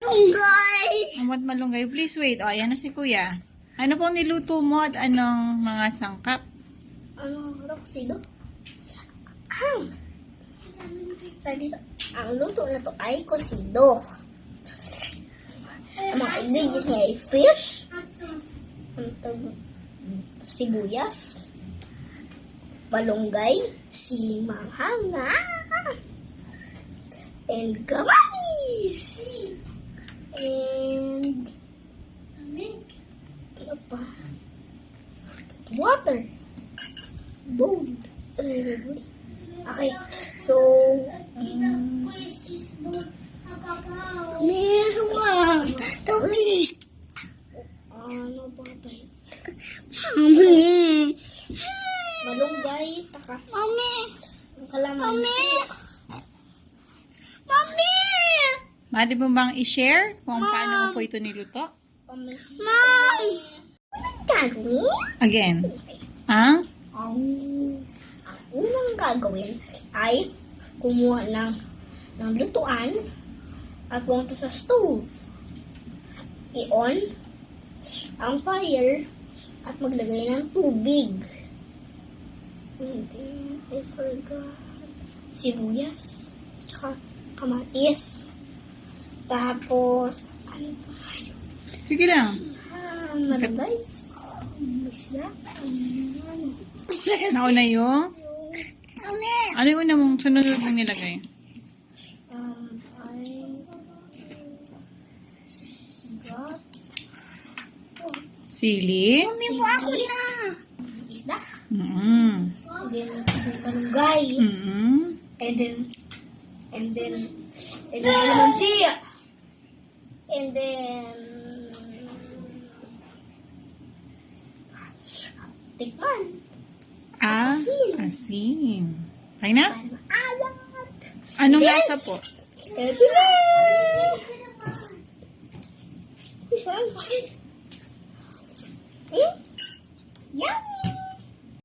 Malunggay! Amot malunggay. Please wait. O, ayan na si kuya. Ano pong niluto mo at anong mga sangkap? Ano ako sido? Ang luto na to ay kosido. Ang mga ingredients niya ay fish, sibuyas, malunggay, siling manghanga, and kamatis. And ano pa? Water. Bowl. Okay. So, meron tubig. Ano ba ba? Malunggay, taka. Mami. Kalamansi. Mami. Mali mo bang i-share kung paano mo po ito niluto? Mom. Anong gagawin? Again. Ang? Ang unang gagawin ay kumuha ng lutuan at pumunta sa stove. I-on ang fire at maglagay ng tubig. And then, I forgot sibuyas, tsaka kamatis. Tapos, ano pa yun? Sige lang. Malunggay. Isda. Nauna yung? Ano yung una mong sunod mong nilagay? I got Sili? Mami, ako na. Isda. Mm-hmm. And then, malunggay. Mm-hmm. And then, kalamansi. And then, tikman. Asin. Kaya na? Para maalat. Anong Yes. lasa po? Ito na.